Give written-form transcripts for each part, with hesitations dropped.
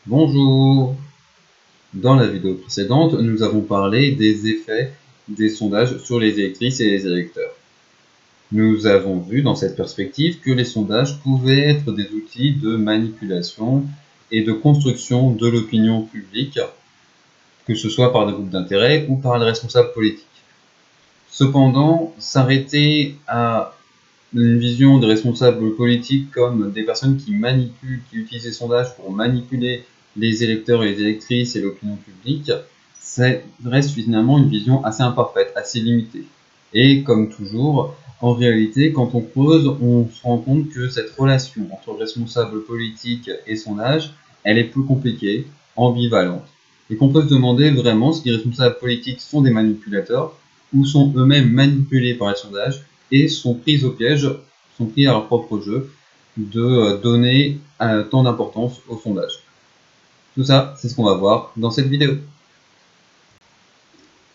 Bonjour! Dans la vidéo précédente, nous avons parlé des effets des sondages sur les électrices et les électeurs. Nous avons vu dans cette perspective que les sondages pouvaient être des outils de manipulation et de construction de l'opinion publique, que ce soit par des groupes d'intérêt ou par les responsables politiques. Cependant, s'arrêter à une vision des responsables politiques comme des personnes qui utilisent les sondages pour manipuler les électeurs et les électrices et l'opinion publique, ça reste finalement une vision assez imparfaite, assez limitée. Et comme toujours, en réalité, quand on creuse, on se rend compte que cette relation entre responsable politique et sondage, elle est plus compliquée, ambivalente, et qu'on peut se demander vraiment si les responsables politiques sont des manipulateurs ou sont eux-mêmes manipulés par les sondages et sont pris au piège, sont pris à leur propre jeu de donner tant d'importance au sondage. Tout ça, c'est ce qu'on va voir dans cette vidéo.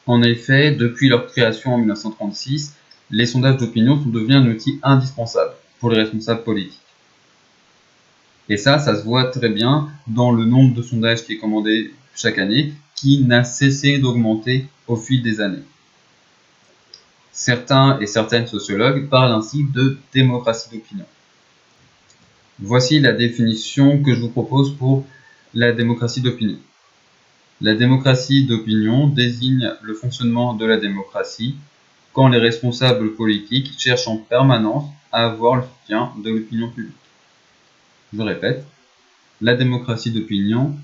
En effet, depuis leur création en 1936, les sondages d'opinion sont devenus un outil indispensable pour les responsables politiques. Et ça se voit très bien dans le nombre de sondages qui est commandé chaque année, qui n'a cessé d'augmenter au fil des années. Certains et certaines sociologues parlent ainsi de démocratie d'opinion. Voici la définition que je vous propose pour la démocratie d'opinion. La démocratie d'opinion désigne le fonctionnement de la démocratie quand les responsables politiques cherchent en permanence à avoir le soutien de l'opinion publique. Je répète, la démocratie d'opinion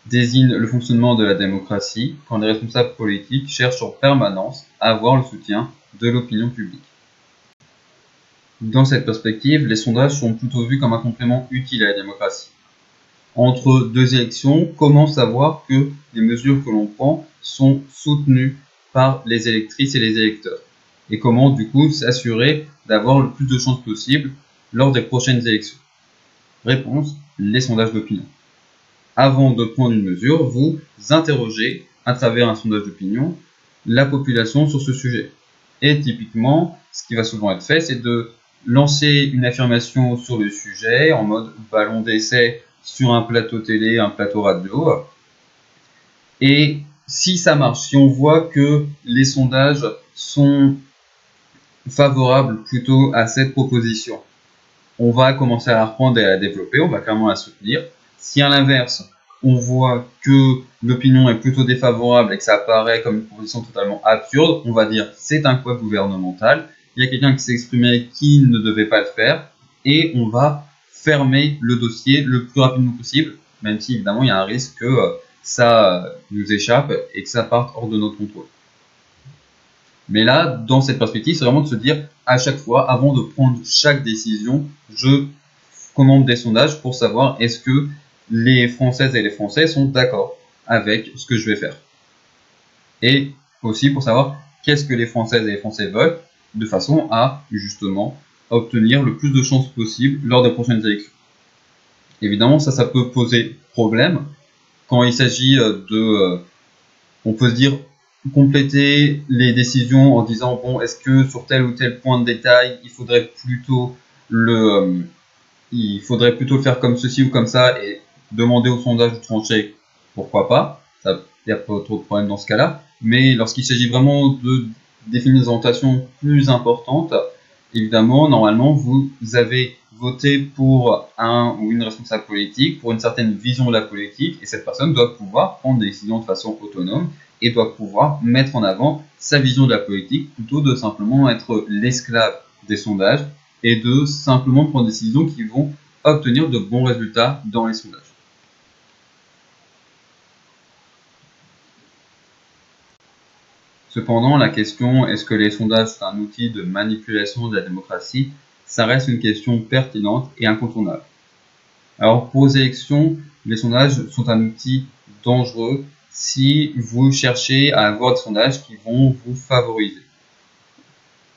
désigne le fonctionnement de la démocratie quand les responsables politiques cherchent en permanence à avoir le soutien de l'opinion publique. Dans cette perspective, les sondages sont plutôt vus comme un complément utile à la démocratie. Entre deux élections, comment savoir que les mesures que l'on prend sont soutenues par les électrices et les électeurs? Et comment, du coup, s'assurer d'avoir le plus de chances possible lors des prochaines élections? Réponse, les sondages d'opinion. Avant de prendre une mesure, vous interrogez, à travers un sondage d'opinion, la population sur ce sujet. Et typiquement, ce qui va souvent être fait, c'est de lancer une affirmation sur le sujet en mode ballon d'essai sur un plateau télé, un plateau radio. Et si ça marche, si on voit que les sondages sont favorables plutôt à cette proposition, on va commencer à la reprendre et à la développer, on va clairement la soutenir. Si à l'inverse, on voit que l'opinion est plutôt défavorable et que ça apparaît comme une proposition totalement absurde, on va dire c'est un couac gouvernemental, il y a quelqu'un qui s'est exprimé qui ne devait pas le faire, et on va fermer le dossier le plus rapidement possible, même si évidemment il y a un risque que ça nous échappe et que ça parte hors de notre contrôle. Mais là, dans cette perspective, c'est vraiment de se dire, à chaque fois, avant de prendre chaque décision, je commande des sondages pour savoir est-ce que les Françaises et les Français sont d'accord avec ce que je vais faire. Et aussi pour savoir qu'est-ce que les Françaises et les Français veulent, de façon à, justement, obtenir le plus de chances possible lors des prochaines élections. Évidemment, ça peut poser problème quand il s'agit on peut se dire, compléter les décisions en disant bon, est-ce que sur tel ou tel point de détail, il faudrait plutôt le faire comme ceci ou comme ça et demander au sondage de trancher, pourquoi pas, il n'y a pas trop de problème dans ce cas-là. Mais lorsqu'il s'agit vraiment de définir des orientations plus importantes, évidemment, normalement, vous avez voté pour un ou une responsable politique, pour une certaine vision de la politique, et cette personne doit pouvoir prendre des décisions de façon autonome et doit pouvoir mettre en avant sa vision de la politique plutôt de simplement être l'esclave des sondages et de simplement prendre des décisions qui vont obtenir de bons résultats dans les sondages. Cependant, la question est-ce que les sondages sont un outil de manipulation de la démocratie, ça reste une question pertinente et incontournable. Alors pour les élections, les sondages sont un outil dangereux si vous cherchez à avoir des sondages qui vont vous favoriser.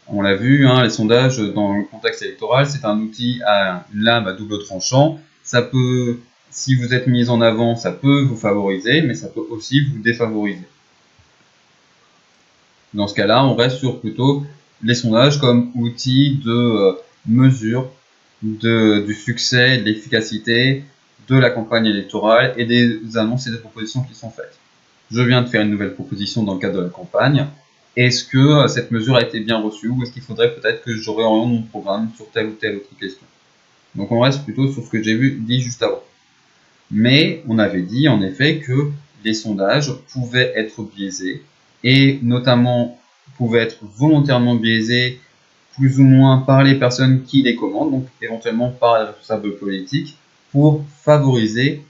On l'a vu, les sondages dans le contexte électoral, c'est un outil à une lame à double tranchant. Ça peut, si vous êtes mis en avant, ça peut vous favoriser, mais ça peut aussi vous défavoriser. Dans ce cas-là, on reste sur plutôt les sondages comme outil de mesure du succès, de l'efficacité de la campagne électorale et des annonces et des propositions qui sont faites. Je viens de faire une nouvelle proposition dans le cadre de la campagne. Est-ce que cette mesure a été bien reçue ou est-ce qu'il faudrait peut-être que je réoriente mon programme sur telle ou telle autre question? Donc on reste plutôt sur ce que j'ai dit juste avant. Mais on avait dit en effet que les sondages pouvaient être biaisés et notamment pouvaient être volontairement biaisés plus ou moins par les personnes qui les commandent, donc éventuellement par les responsables politiques, pour favoriser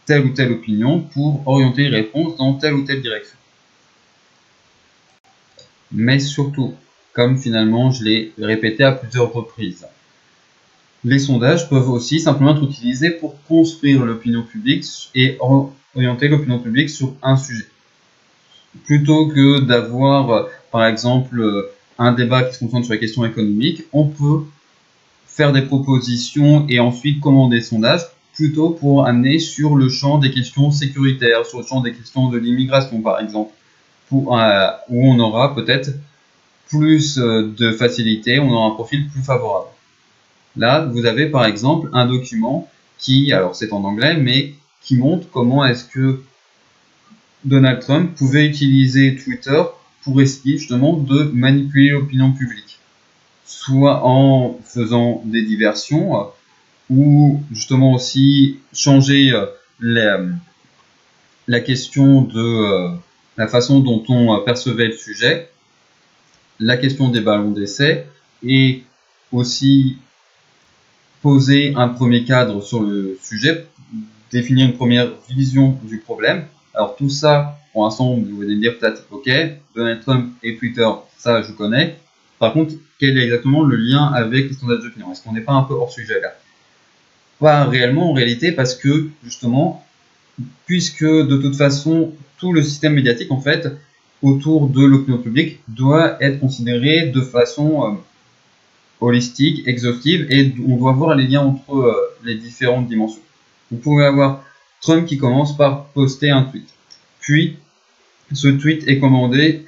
telle ou telle opinion, pour orienter les réponses dans telle ou telle direction. Mais surtout, comme finalement je l'ai répété à plusieurs reprises, les sondages peuvent aussi simplement être utilisés pour construire l'opinion publique et orienter l'opinion publique sur un sujet. Plutôt que d'avoir, par exemple, un débat qui se concentre sur la question économique, on peut faire des propositions et ensuite commander des sondages plutôt pour amener sur le champ des questions sécuritaires, sur le champ des questions de l'immigration, par exemple, où on aura peut-être plus de facilité, on aura un profil plus favorable. Là, vous avez par exemple un document qui, alors c'est en anglais, mais qui montre comment est-ce que Donald Trump pouvait utiliser Twitter pour essayer justement de manipuler l'opinion publique. Soit en faisant des diversions, ou justement aussi changer la question de la façon dont on percevait le sujet, la question des ballons d'essai, et aussi poser un premier cadre sur le sujet, définir une première vision du problème. Alors tout ça, pour l'instant, vous allez me dire peut-être, ok, Donald Trump et Twitter, ça je connais. Par contre, quel est exactement le lien avec les sondages d'opinion? Est-ce qu'on n'est pas un peu hors sujet là? Pas réellement en réalité, parce que justement, puisque de toute façon, tout le système médiatique en fait, autour de l'opinion publique, doit être considéré de façon holistique, exhaustive, et on doit voir les liens entre les différentes dimensions. Vous pouvez avoir Trump qui commence par poster un tweet. Puis, ce tweet est commenté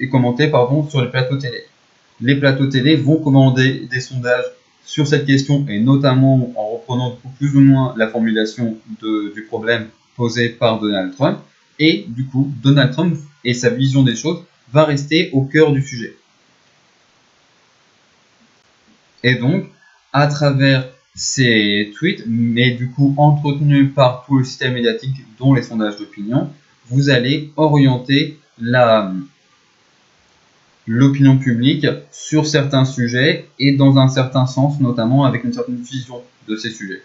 sur les plateaux télé. Les plateaux télé vont commander des sondages sur cette question, et notamment en reprenant plus ou moins la formulation du problème posé par Donald Trump. Et du coup, Donald Trump et sa vision des choses va rester au cœur du sujet. Et donc, à travers ces tweets, mais du coup entretenus par tout le système médiatique, dont les sondages d'opinion, vous allez orienter l'opinion publique sur certains sujets et dans un certain sens, notamment avec une certaine vision de ces sujets.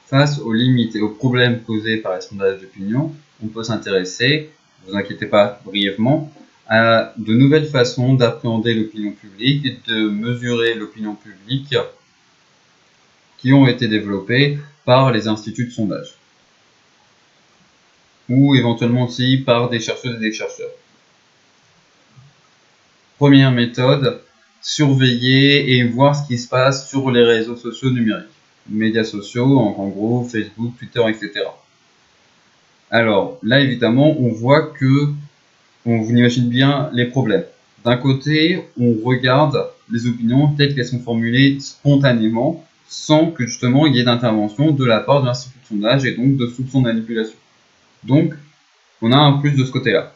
Face aux limites et aux problèmes posés par les sondages d'opinion, on peut s'intéresser, ne vous inquiétez pas, brièvement, à de nouvelles façons d'appréhender l'opinion publique et de mesurer l'opinion publique qui ont été développées par les instituts de sondage, ou éventuellement aussi par des chercheuses et des chercheurs. Première méthode, surveiller et voir ce qui se passe sur les réseaux sociaux numériques, médias sociaux, en gros Facebook, Twitter, etc. Alors là, évidemment, on voit que vous imaginez bien les problèmes. D'un côté, on regarde les opinions telles qu'elles sont formulées spontanément, sans que justement il y ait d'intervention de la part de l'institut de sondage et donc de soupçons de manipulation. Donc, on a un plus de ce côté-là.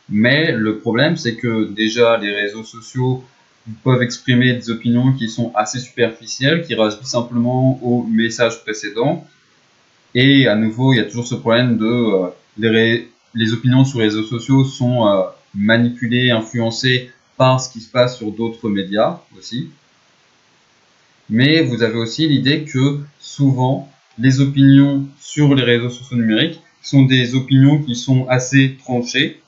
Mais le problème, c'est que déjà les réseaux sociaux peuvent exprimer des opinions qui sont assez superficielles, qui rajoutent simplement au message précédent. Et à nouveau, il y a toujours ce problème de les opinions sur les réseaux sociaux sont manipulées, influencées par ce qui se passe sur d'autres médias aussi. Mais vous avez aussi l'idée que souvent, les opinions sur les réseaux sociaux numériques sont des opinions qui sont assez tranchées,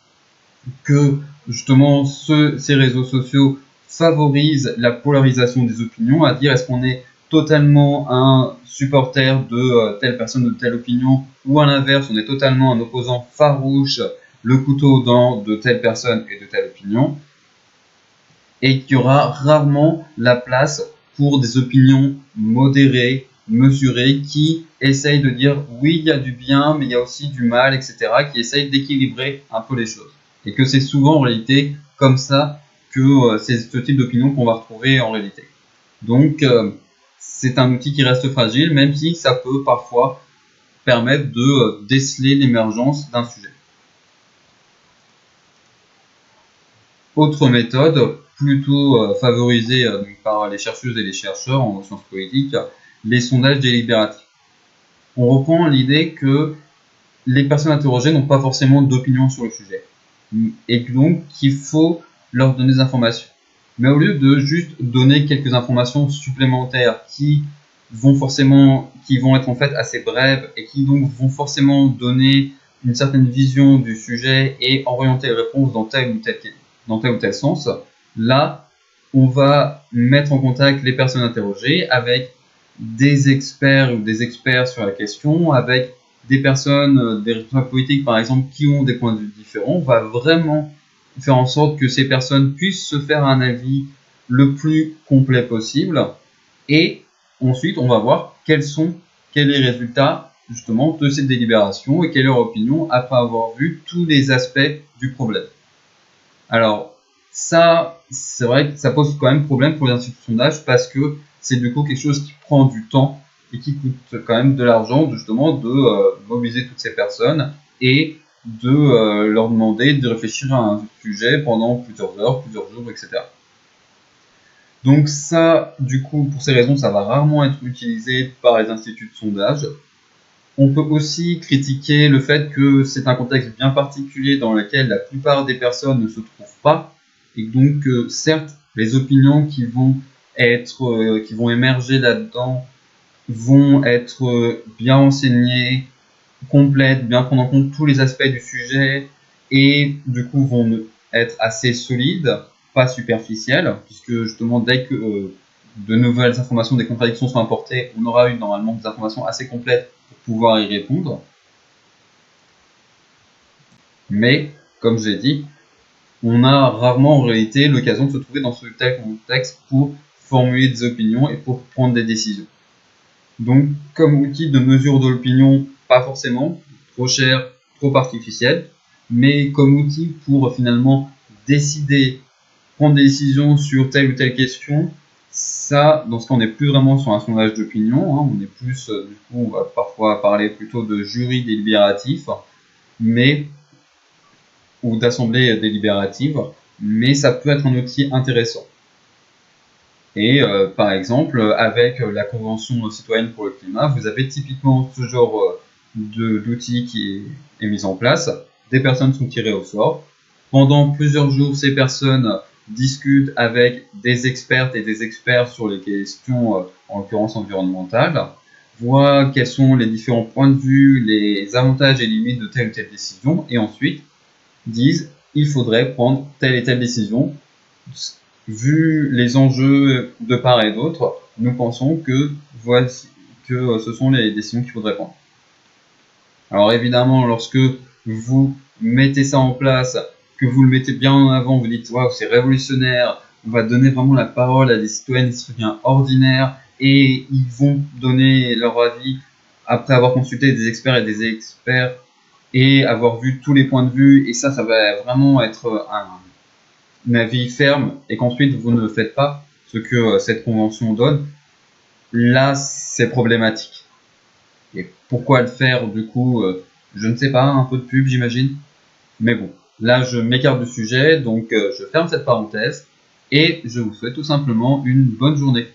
que justement ces réseaux sociaux favorisent la polarisation des opinions, à dire est-ce qu'on est totalement un supporter de telle personne de telle opinion, ou à l'inverse, on est totalement un opposant farouche, le couteau dans de telle personne et de telle opinion, et qu'il y aura rarement la place pour des opinions modérées, mesurées, qui essayent de dire oui, il y a du bien, mais il y a aussi du mal, etc., qui essayent d'équilibrer un peu les choses. Et que c'est souvent en réalité comme ça que c'est ce type d'opinion qu'on va retrouver en réalité. Donc, c'est un outil qui reste fragile, même si ça peut parfois permettre de déceler l'émergence d'un sujet. Autre méthode, plutôt favorisée par les chercheuses et les chercheurs en sciences politiques, les sondages délibératifs. On reprend l'idée que les personnes interrogées n'ont pas forcément d'opinion sur le sujet, et donc qu'il faut leur donner des informations. Mais au lieu de juste donner quelques informations supplémentaires qui vont être en fait assez brèves et qui donc vont forcément donner une certaine vision du sujet et orienter les réponses dans tel ou tel sens, là, on va mettre en contact les personnes interrogées avec des experts ou des experts sur la question, avec des personnes, des responsables politiques par exemple, qui ont des points de vue différents. On va vraiment faire en sorte que ces personnes puissent se faire un avis le plus complet possible. Et ensuite, on va voir quels sont les résultats justement de cette délibération et quelle est leur opinion après avoir vu tous les aspects du problème. Alors, ça, c'est vrai que ça pose quand même problème pour les instituts de sondage parce que c'est du coup quelque chose qui prend du temps et qui coûte quand même de l'argent justement de mobiliser toutes ces personnes et de leur demander de réfléchir à un sujet pendant plusieurs heures, plusieurs jours, etc. Donc ça, du coup, pour ces raisons, ça va rarement être utilisé par les instituts de sondage. On peut aussi critiquer le fait que c'est un contexte bien particulier dans lequel la plupart des personnes ne se trouvent pas, et donc certes, les opinions qui vont émerger là-dedans vont être bien enseignées, complètes, bien prendre en compte tous les aspects du sujet, et du coup vont être assez solides, pas superficielles, puisque justement dès que de nouvelles informations, des contradictions sont apportées, on aura eu normalement des informations assez complètes pour pouvoir y répondre. Mais, comme j'ai dit, on a rarement en réalité l'occasion de se trouver dans ce tel contexte pour formuler des opinions et pour prendre des décisions. Donc, comme outil de mesure de l'opinion, pas forcément, trop cher, trop artificiel, mais comme outil pour finalement décider, prendre des décisions sur telle ou telle question, ça, dans ce cas, on n'est plus vraiment sur un sondage d'opinion, on est plus, du coup, on va parfois parler plutôt de jury délibératif, ou d'assemblée délibérative, mais ça peut être un outil intéressant. Et par exemple, avec la Convention citoyenne pour le climat, vous avez typiquement ce genre d'outil qui est mis en place. Des personnes sont tirées au sort. Pendant plusieurs jours, ces personnes discutent avec des expertes et des experts sur les questions, en l'occurrence environnementales, voient quels sont les différents points de vue, les avantages et limites de telle ou telle décision, et ensuite disent il faudrait prendre telle et telle décision. Vu les enjeux de part et d'autre, nous pensons que ce sont les décisions qu'il faudrait prendre. Alors évidemment, lorsque vous mettez ça en place, que vous le mettez bien en avant, vous dites waouh, c'est révolutionnaire, on va donner vraiment la parole à des citoyennes et des citoyens ordinaires et ils vont donner leur avis après avoir consulté des experts et avoir vu tous les points de vue, et ça va vraiment être un avis ferme, et qu'ensuite vous ne faites pas ce que cette convention donne, là c'est problématique. Et pourquoi le faire du coup, je ne sais pas, un peu de pub j'imagine. Mais bon, là je m'écarte du sujet, donc je ferme cette parenthèse, et je vous souhaite tout simplement une bonne journée.